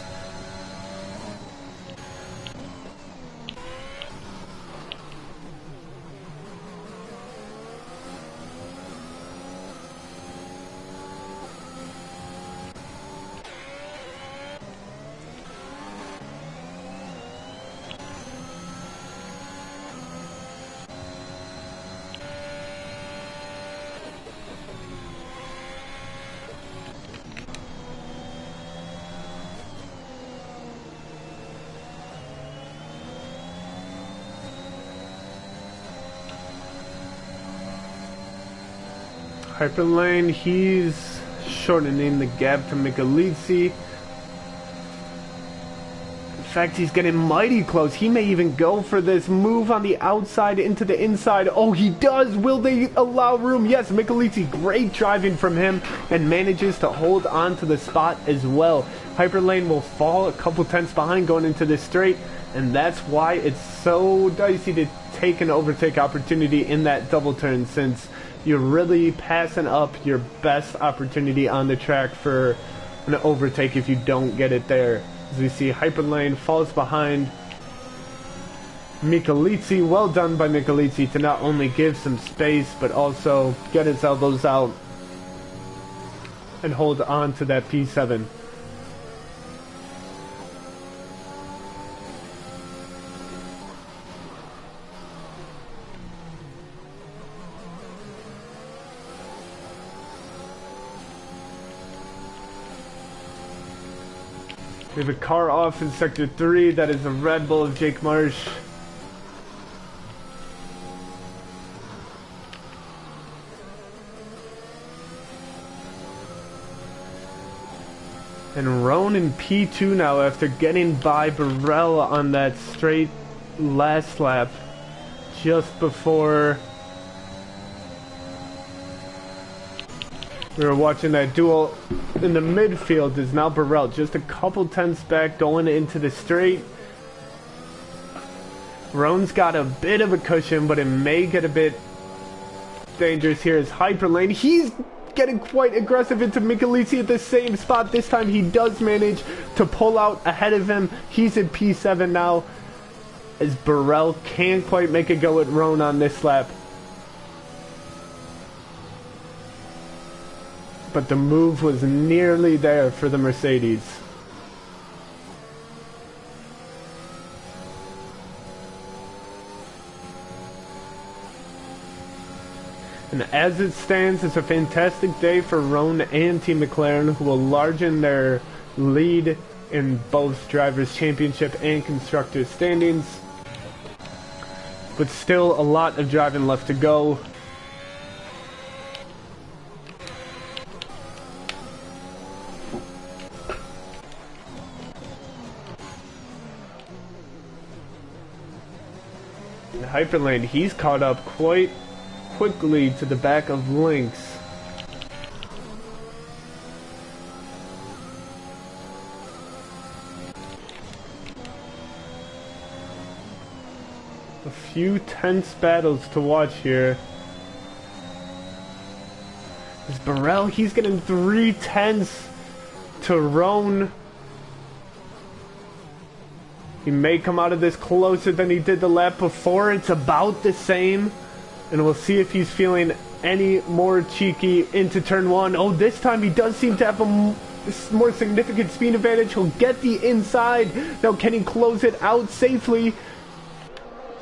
Hyperlane, he's shortening the gap to Michelizi. In fact, he's getting mighty close. He may even go for this move on the outside into the inside. Oh, he does! Will they allow room? Yes, Michelizi, great driving from him, and manages to hold on to the spot as well. Hyperlane will fall a couple tenths behind going into this straight, and that's why it's so dicey to take an overtake opportunity in that double turn, since you're really passing up your best opportunity on the track for an overtake if you don't get it there. As we see, Hyperlane falls behind. Michalizzi. Well done by Michalizzi to not only give some space, but also get his elbows out and hold on to that P7. We have a car off in Sector 3. That is a Red Bull of Jake Marsh. And Roan in P2 now after getting by Burrell on that straight last lap just before we were watching that duel in the midfield. Is now Burrell just a couple tenths back going into the straight. Roan's got a bit of a cushion, but it may get a bit dangerous here as Hyperlane. He's getting quite aggressive into Michalizzi at the same spot. This time he does manage to pull out ahead of him. He's in P7 now as Burrell can't quite make a go at Roan on this lap. But the move was nearly there for the Mercedes. And as it stands, it's a fantastic day for Roan and Team McLaren, who will largen their lead in both Drivers' Championship and Constructors' standings. But still a lot of driving left to go. And Hyperlane, he's caught up quite quickly to the back of Lynx. A few tense battles to watch here. As Burrell, he's getting 3 tenths to Roan. He may come out of this closer than he did the lap before. It's about the same. And we'll see if he's feeling any more cheeky into turn 1. Oh, this time he does seem to have a more significant speed advantage. He'll get the inside. Now, can he close it out safely?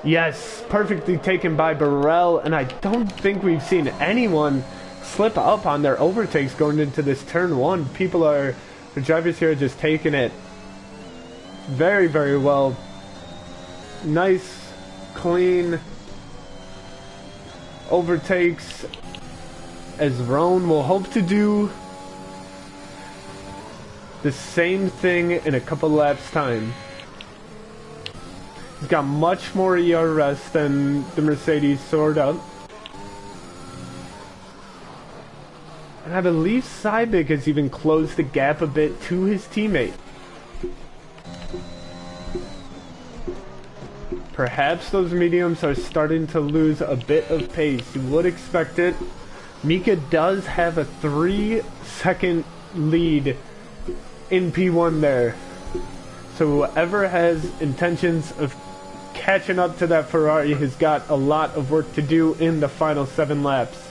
Yes, perfectly taken by Burrell. And I don't think we've seen anyone slip up on their overtakes going into this turn 1. The drivers here are just taking it very, very well. Nice, clean overtakes, as Roan will hope to do the same thing in a couple laps time. He's got much more ERS than the Mercedes, sort of. And I believe Sybig has even closed the gap a bit to his teammate. Perhaps those mediums are starting to lose a bit of pace. You would expect it. Mika does have a 3-second lead in P1 there. So whoever has intentions of catching up to that Ferrari has got a lot of work to do in the final 7 laps.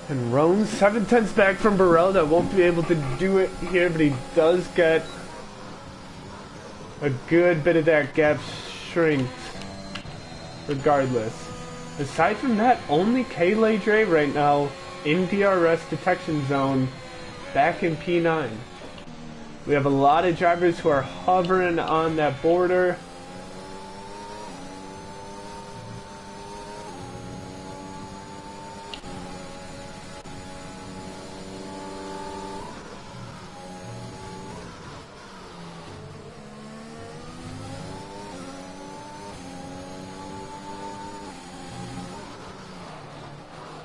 And Roan 7 tenths back from Burrell. That won't be able to do it here, but he does get a good bit of that gap shrinked regardless. Aside from that, only Kayleigh Dre right now in DRS detection zone back in P9. We have a lot of drivers who are hovering on that border.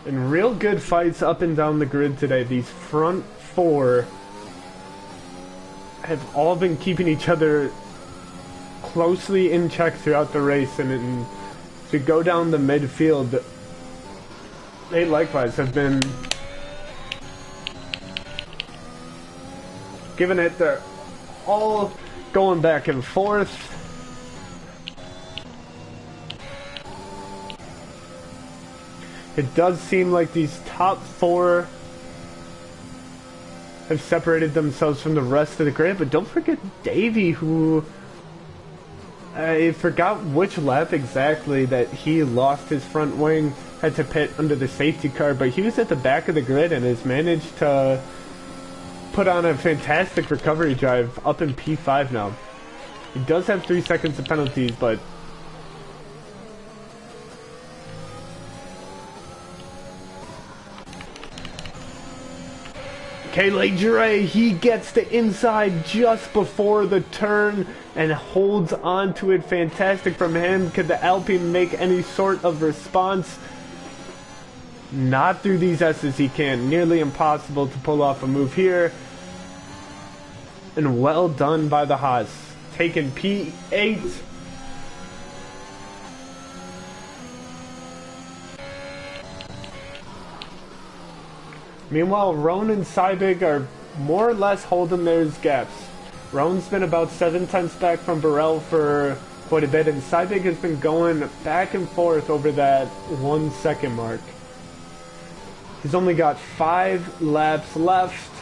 And real good fights up and down the grid today. These front 4 have all been keeping each other closely in check throughout the race, and to go down the midfield, they likewise have been giving it. They're all going back and forth. It does seem like these top four have separated themselves from the rest of the grid, but don't forget Davey, who I forgot which lap exactly that he lost his front wing, had to pit under the safety car, but he was at the back of the grid and has managed to put on a fantastic recovery drive up in P5 now. He does have 3 seconds of penalties, but Dre, he gets the inside just before the turn and holds on to it. Fantastic from him. Could the Alpine make any sort of response? Not through these S's he can. Nearly impossible to pull off a move here. And well done by the Haas. Taking P8. Meanwhile, Roan and Seibig are more or less holding their gaps. Roan's been about 7 tenths back from Burrell for quite a bit, and Seibig has been going back and forth over that 1 second mark. He's only got 5 laps left.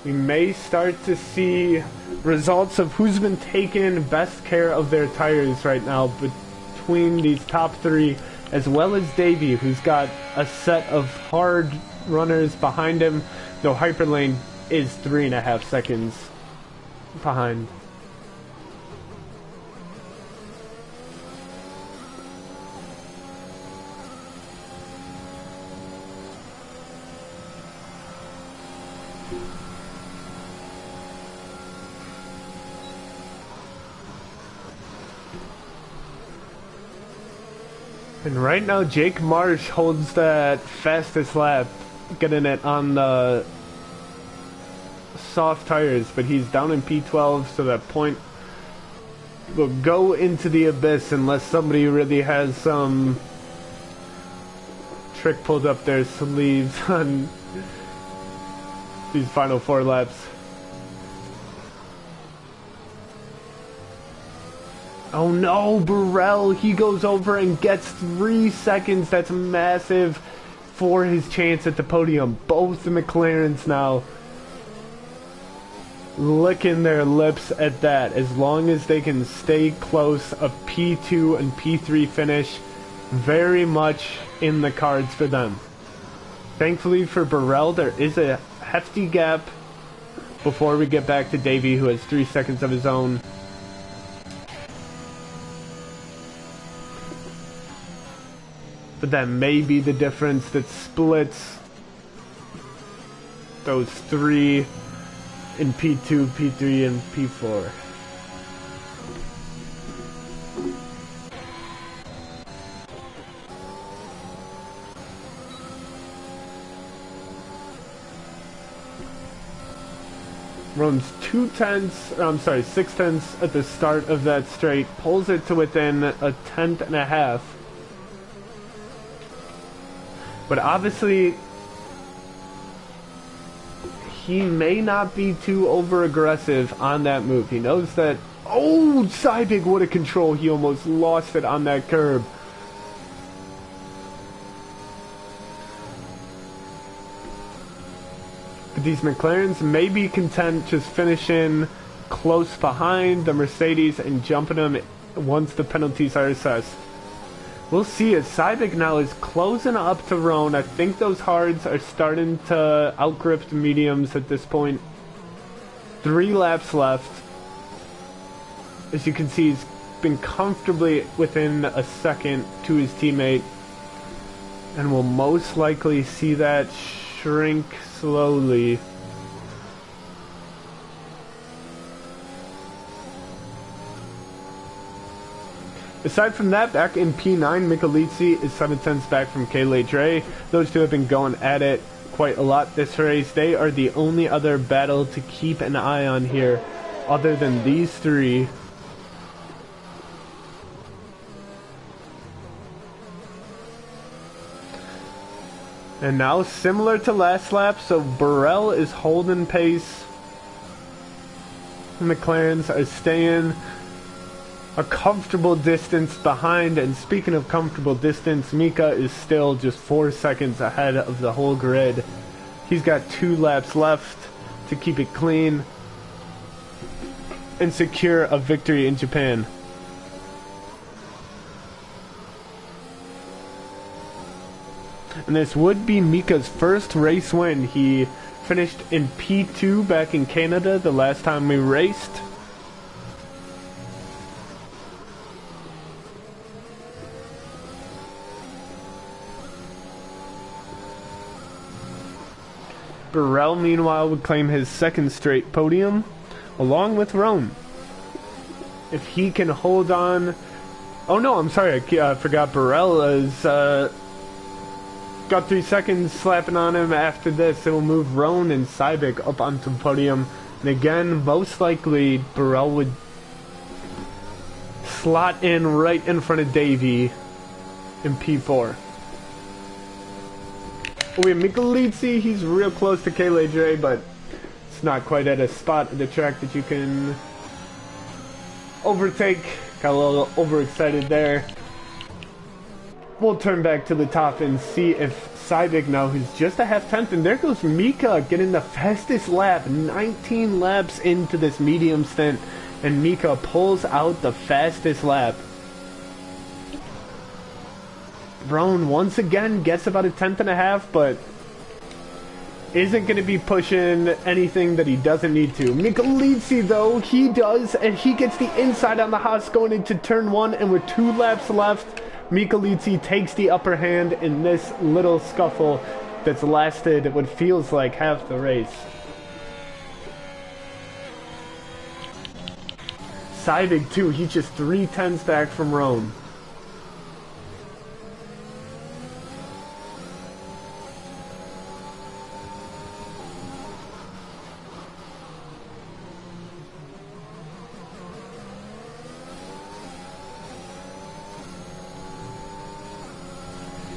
We may start to see results of who's been taking best care of their tires right now between these top 3, as well as Davey, who's got a set of hard runners behind him, though Hyperlane is 3.5 seconds behind. And right now, Jake Marsh holds that fastest lap, getting it on the soft tires, but he's down in P12, so that point will go into the abyss unless somebody really has some trick pulled up their sleeves on these final 4 laps. Oh no, Burrell, he goes over and gets 3 seconds. That's massive for his chance at the podium. Both the McLarens now licking their lips at that. As long as they can stay close, a P2 and P3 finish, very much in the cards for them. Thankfully for Burrell, there is a hefty gap before we get back to Davey, who has 3 seconds of his own. But that may be the difference that splits those 3 in P2, P3, and P4. Runs 6 tenths at the start of that straight, pulls it to within a 1/10.5. But obviously, he may not be too over-aggressive on that move. He knows that... Oh, Seibig, what a control. He almost lost it on that curb. But these McLarens may be content just finishing close behind the Mercedes and jumping them once the penalties are assessed. We'll see as Seibig now is closing up to Roan. I think those hards are starting to outgrip the mediums at this point. 3 laps left. As you can see, he's been comfortably within a second to his teammate. And we'll most likely see that shrink slowly. Aside from that, back in P9, Michalizzi is 7 tenths back from Dre. Those two have been going at it quite a lot this race. They are the only other battle to keep an eye on here other than these three. And now, similar to last lap, so Burrell is holding pace. The McLarens are staying a comfortable distance behind, and speaking of comfortable distance, Mika is still just 4 seconds ahead of the whole grid. He's got 2 laps left to keep it clean and secure a victory in Japan. And this would be Mika's first race win. He finished in P2 back in Canada the last time we raced. Burrell, meanwhile, would claim his second straight podium, along with Rome. If he can hold on... Oh no, I'm sorry, I forgot Burrell is... got 3 seconds slapping on him. After this, it will move Roan and Sybek up onto the podium. And again, most likely, Burrell would slot in right in front of Davey in P4. We have Michelizzi. He's real close to Kayleigh Dre, but it's not quite at a spot of the track that you can overtake. Got a little overexcited there. We'll turn back to the top and see if Sybek now, who's just a half-tenth, and there goes Mika getting the fastest lap, 19 laps into this medium stint, and Mika pulls out the fastest lap. Roan once again gets about a tenth and a half, but isn't going to be pushing anything that he doesn't need to. Michelizzi, though, he does, and he gets the inside on the Haas going into turn 1, and with 2 laps left, Michelizzi takes the upper hand in this little scuffle that's lasted what feels like half the race. Sybek too, he's just 3 tenths back from Rome.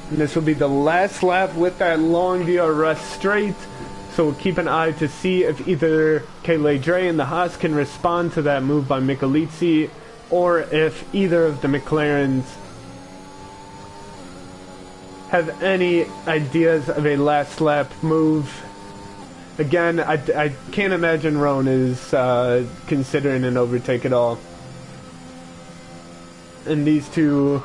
And this will be the last lap with that long DRS straight. So we'll keep an eye to see if either Kayleigh Dre and the Haas can respond to that move by Michelizzi, or if either of the McLarens have any ideas of a last lap move. Again, I can't imagine Roan is considering an overtake at all. And these two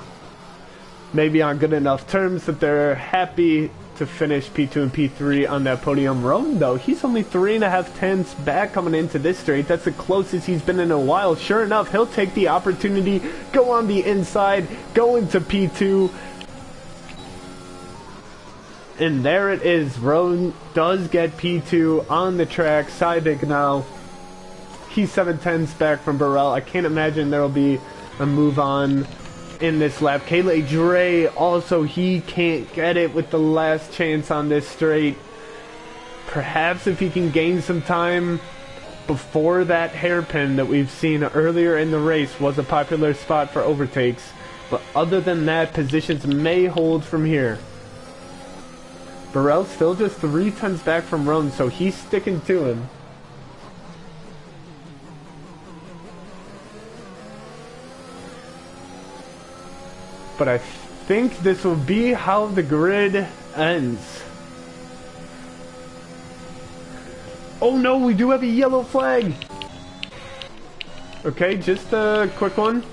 maybe on good enough terms that they're happy to finish P2 and P3 on that podium. Roan, though, he's only 3.5 tenths back coming into this straight. That's the closest he's been in a while. Sure enough, he'll take the opportunity, go on the inside, go into P2. And there it is. Roan does get P2 on the track. Sybek now, he's 7 tenths back from Burrell. I can't imagine there will be a move on in this lap. Kayleigh Dre also, he can't get it with the last chance on this straight. Perhaps if he can gain some time before that hairpin that we've seen earlier in the race was a popular spot for overtakes. But other than that, positions may hold from here. Burrell's still just 3 tenths back from Roan, so he's sticking to him. But I think this will be how the grid ends. Oh no, we do have a yellow flag! Okay, just a quick one.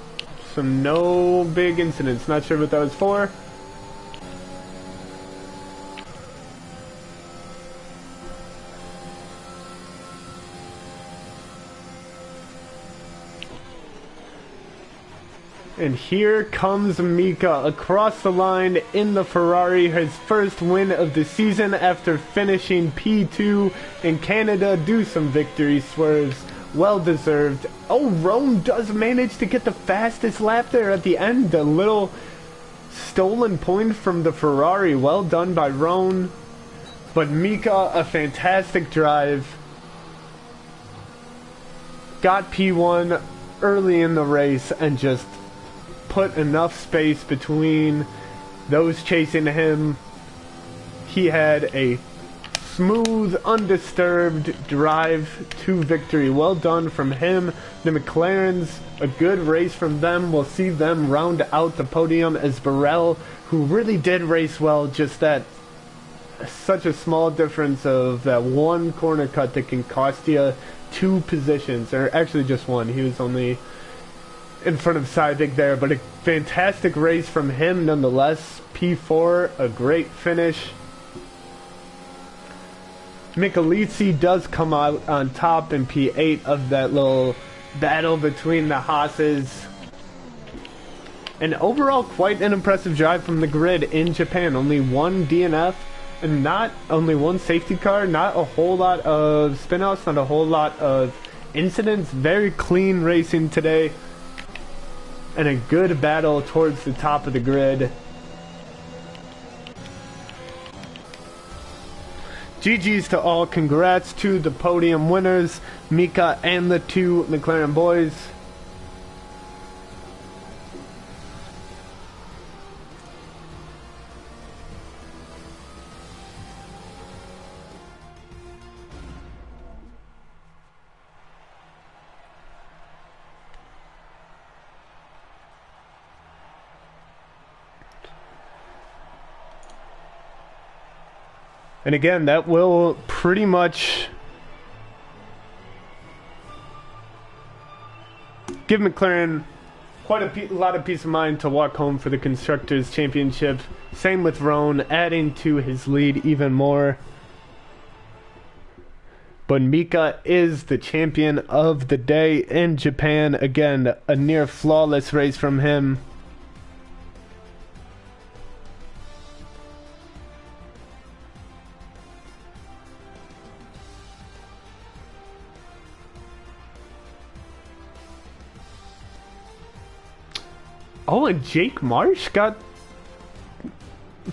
Some no big incidents. Not sure what that was for. And here comes Mika across the line in the Ferrari, his first win of the season after finishing P2 in Canada. Do some victory swerves, well deserved. Oh, Roan does manage to get the fastest lap there at the end. A little stolen point from the Ferrari, well done by Roan. But Mika, a fantastic drive. Got P1 early in the race and just put enough space between those chasing him. He had a smooth, undisturbed drive to victory. Well done from him. The McLarens, a good race from them. We'll see them round out the podium as Burrell, who really did race well, just that such a small difference of that one corner cut that can cost you 2 positions, or actually just 1. He was only in front of Sybig there, but a fantastic race from him nonetheless. P4, a great finish. Michelizi does come out on top in P8 of that little battle between the Haas's. And overall, quite an impressive drive from the grid in Japan. Only 1 DNF and not only 1 safety car, not a whole lot of spin-outs, not a whole lot of incidents. Very clean racing today. And a good battle towards the top of the grid. GG's to all. Congrats to the podium winners, Mika and the 2 McLaren boys. And again, that will pretty much give McLaren quite a lot of peace of mind to walk home for the Constructors' Championship. Same with Roan, adding to his lead even more. But Mika is the champion of the day in Japan. Again, a near flawless race from him. Oh, and Jake Marsh got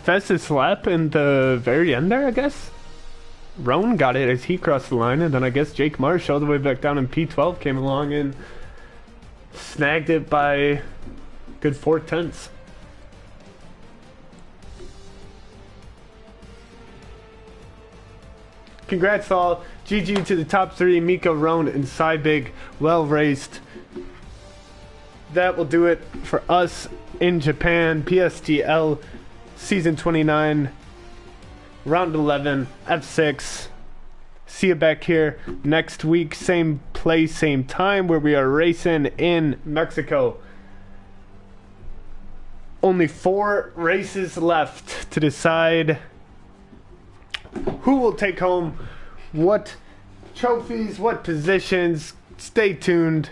fastest lap in the very end there, I guess. Roan got it as he crossed the line, and then I guess Jake Marsh all the way back down in P12 came along and snagged it by good 4/10. Congrats all. GG to the top 3, Mika, Roan, and Sybig. Well raced. That will do it for us in Japan. PSGL Season 29, Round 11, F6. See you back here next week. Same place, same time, where we are racing in Mexico. Only 4 races left to decide who will take home what trophies, what positions. Stay tuned.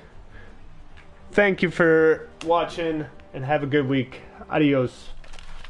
Thank you for watching and have a good week. Adios.